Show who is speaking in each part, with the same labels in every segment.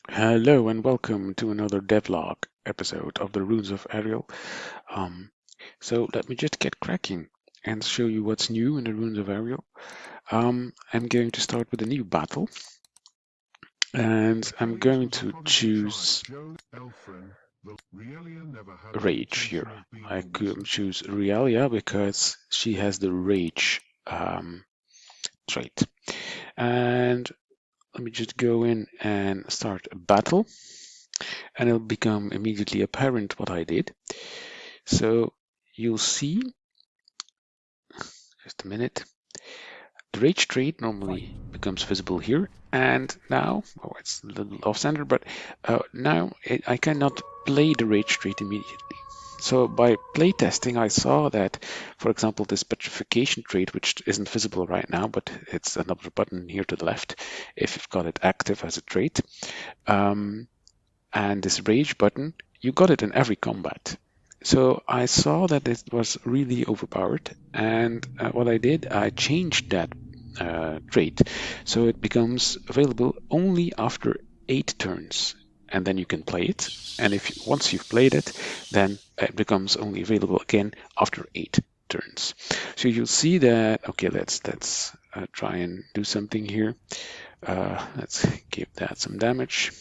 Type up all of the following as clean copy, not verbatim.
Speaker 1: Hello and welcome to another devlog episode of the Runes of Aereal. So let me just get cracking and show you what's new in the Runes of Aereal. I'm going to start with a new battle, and I'm going to choose Rage here. I could choose Realia because she has the Rage trait. And let me just go in and start a battle, and it'll become immediately apparent what I did. So you'll see, just a minute, the rage trait normally becomes visible here, and now, oh, it's a little off center, but now I cannot play the rage trait immediately. So by playtesting, I saw that, for example, this petrification trait, which isn't visible right now, but it's another button here to the left, if you've got it active as a trait, and this rage button, you got it in every combat. So I saw that it was really overpowered, and what I did, I changed that trait so it becomes available only after 8 turns, and then you can play it. And if once you've played it, then it becomes only available again after 8 turns. So you'll see that. Okay, let's try and do something here. Let's give that some damage.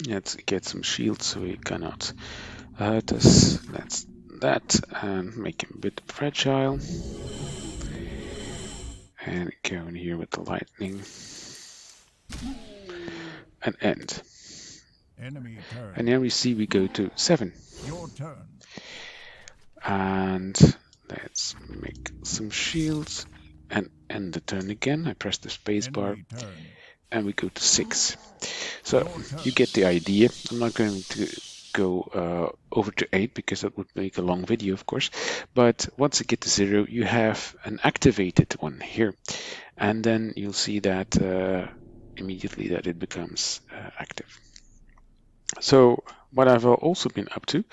Speaker 1: Let's get some shield so he cannot hurt us. That's that, and make him a bit fragile. And go in here with the lightning. And end.
Speaker 2: Enemy turn.
Speaker 1: And now we see we go to 7.
Speaker 2: Your turn.
Speaker 1: And let's make some shields and end the turn again. I press the space bar
Speaker 2: Enemy turn.
Speaker 1: and we go to 6. So
Speaker 2: Your turn.
Speaker 1: you get the idea. I'm not going to go over to 8 because that would make a long video, of course. But once you get to 0, you have an activated one here. And then you'll see that immediately that it becomes active. So what I've also been up to,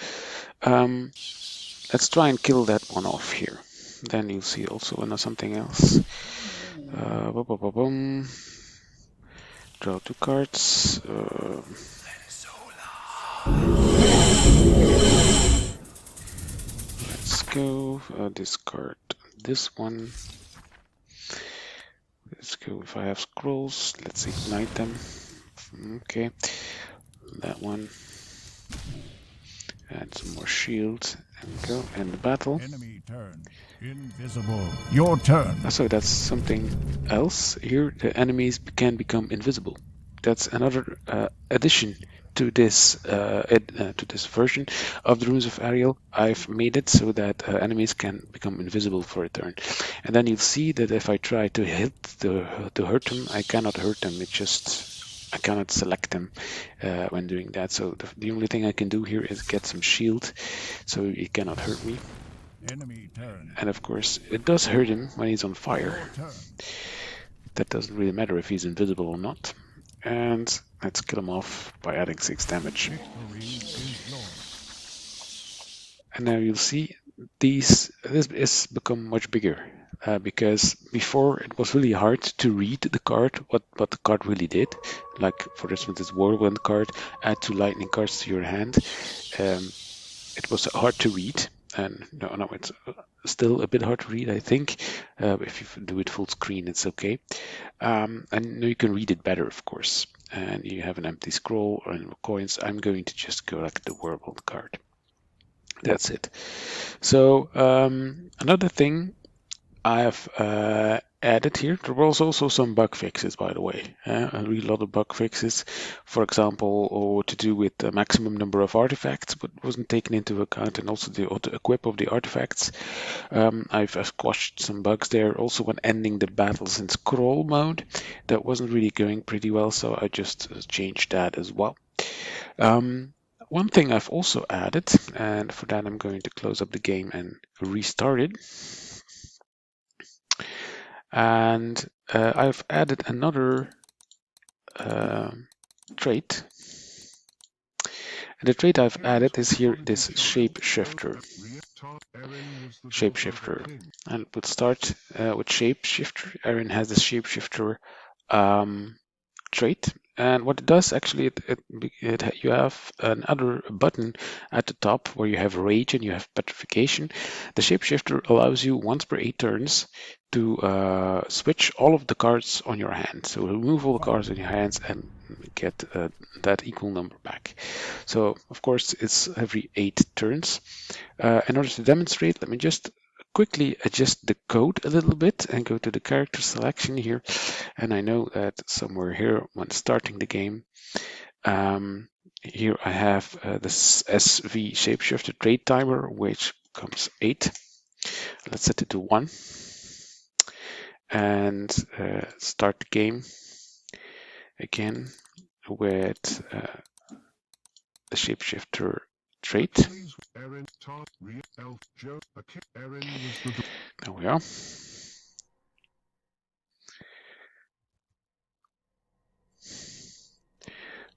Speaker 1: let's try and kill that one off here. Then you'll see also something else. Draw 2 cards. Let's go discard this one. Let's go if I have scrolls. Let's ignite them. Okay, that one. Add some more shield and go end the battle.
Speaker 2: Enemy turn. Invisible. Your turn.
Speaker 1: So that's something else here. The enemies can become invisible. That's another addition to this version of the Runes of Aereal. I've made it so that enemies can become invisible for a turn, and then you'll see that if I try to hurt them, I cannot hurt them. I cannot select them when doing that. So the only thing I can do here is get some shield, so he cannot hurt me.
Speaker 2: Enemy turn.
Speaker 1: And of course, it does hurt him when he's on fire.
Speaker 2: Your turn.
Speaker 1: That doesn't really matter if he's invisible or not. And let's kill him off by adding 6 damage.
Speaker 2: Victory is yours.
Speaker 1: And now you'll see this has become much bigger because before it was really hard to read the card, what the card really did. Like for instance, this whirlwind card, add 2 lightning cards to your hand. It was hard to read, and no, it's still a bit hard to read, I think. If you do it full screen, it's okay. And now you can read it better, of course. And you have an empty scroll or coins. I'm going to just go like the whirlwind card. That's it. So another thing I have added here, there was also some bug fixes, by the way. A really lot of bug fixes, for example, or to do with the maximum number of artifacts, but wasn't taken into account, and also the auto equip of the artifacts. I've squashed some bugs there. Also, when ending the battles in scroll mode, that wasn't really going pretty well, so I just changed that as well. One thing I've also added, and for that I'm going to close up the game and restart it. And I've added another trait. And the trait I've added is here, this shapeshifter. And we'll start with shapeshifter. Aaron has the shapeshifter trait. And what it does actually, you have another button at the top where you have rage and you have petrification. The shapeshifter allows you once per 8 turns to switch all of the cards on your hand. So remove all the
Speaker 2: Fight.
Speaker 1: cards in your hands and get that equal number back. So of course it's every 8 turns. In order to demonstrate, let me just quickly adjust the code a little bit and go to the character selection here. And I know that somewhere here when starting the game, here I have this SV shapeshifter trade timer, which becomes 8. Let's set it to 1 and start the game again with the shapeshifter trait. There we are.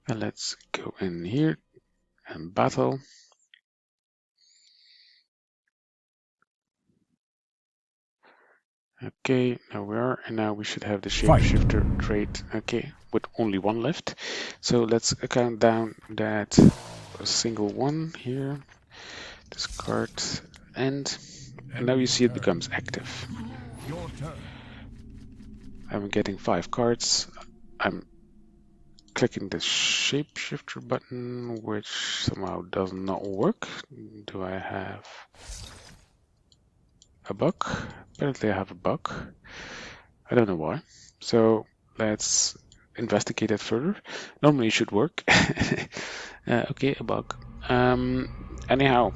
Speaker 1: And let's go in here and battle. Okay, now we are, and now we should have the shapeshifter trait, okay, with only 1 left. So let's count down that a single 1 here, discard, and now you see it becomes active.
Speaker 2: Your turn.
Speaker 1: I'm getting 5 cards. I'm clicking the shapeshifter button, which somehow does not work. Do I have a bug? Apparently I have a bug. I don't know why. So let's investigate it further. Normally it should work. Okay, a bug. Anyhow,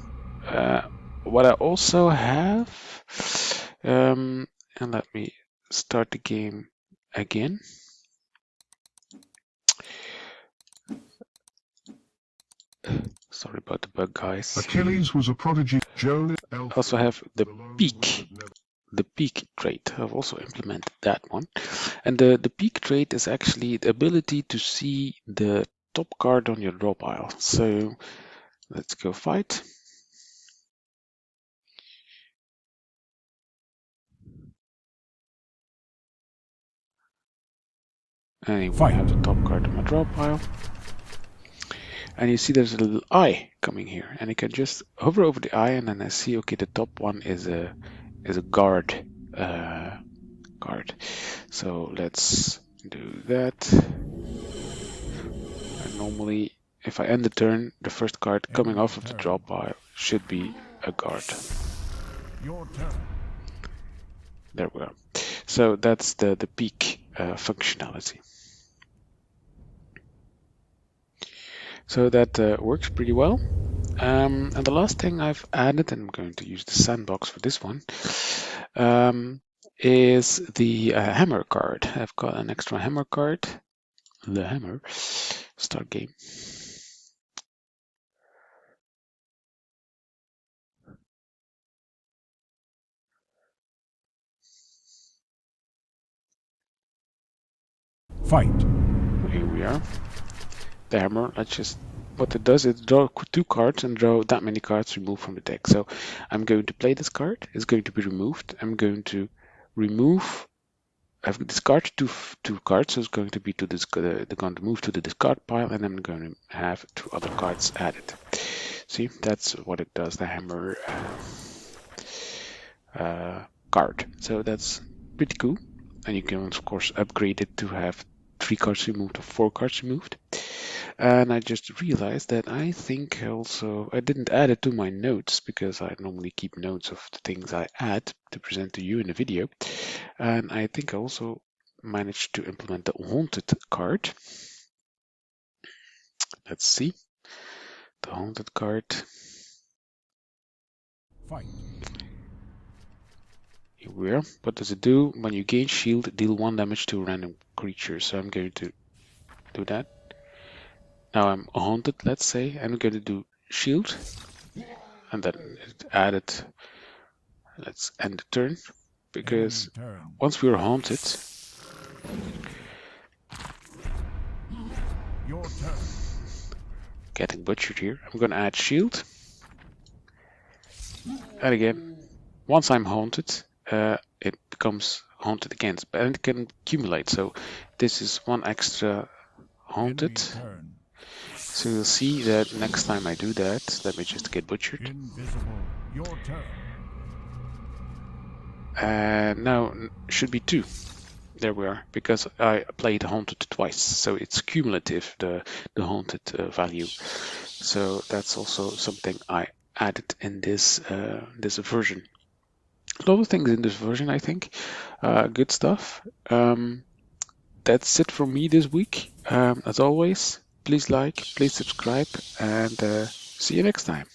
Speaker 1: what I also have, and let me start the game again. Sorry about the bug, guys.
Speaker 2: Achilles was a prodigy.
Speaker 1: I also have the peak trait. I've also implemented that one. And the peak trait is actually the ability to see the top card on your draw pile. So let's go fight. Anyway, I have the top card on my draw pile. And you see there's a little eye coming here. And I can just hover over the eye and then I see, okay, the top one is a guard card. So let's do that. And normally, if I end the turn, the first card coming off of the draw pile should be a guard.
Speaker 2: Your turn.
Speaker 1: There we are. So that's the peak functionality. So that works pretty well. And the last thing I've added, and I'm going to use the sandbox for this one, is the hammer card. I've got an extra hammer card, the hammer. Start game.
Speaker 2: Fight.
Speaker 1: Here we are. The hammer. What it does is draw 2 cards and draw that many cards removed from the deck. So I'm going to play this card. It's going to be removed. I'm going to remove. I've discarded two cards, so it's going to be to this. They're going to move to the discard pile, and I'm going to have 2 other cards added. See, that's what it does. The hammer card. So that's pretty cool, and you can of course upgrade it to have 3 cards removed or 4 cards removed. And I just realized that I think I didn't add it to my notes because I normally keep notes of the things I add to present to you in the video. And I think I also managed to implement the haunted card. Let's see. The haunted card.
Speaker 2: Fight.
Speaker 1: Here we are. What does it do? When you gain shield, deal 1 damage to a random creature. So I'm going to do that. Now I'm haunted, let's say. I'm going to do shield. And then it added. Let's end the turn. Because once we're haunted,
Speaker 2: your turn.
Speaker 1: Getting butchered here, I'm going to add shield. And again, once I'm haunted, it becomes haunted again, and it can accumulate. So this is 1 extra haunted.
Speaker 2: return.
Speaker 1: So you'll see that next time I do that, let me just get butchered.
Speaker 2: Invisible. Your turn.
Speaker 1: And now should be 2. There we are, because I played haunted twice, so it's cumulative, the haunted value. So that's also something I added in this version. A lot of things in this version, I think. Good stuff. That's it from me this week. As always, please like, please subscribe, and see you next time.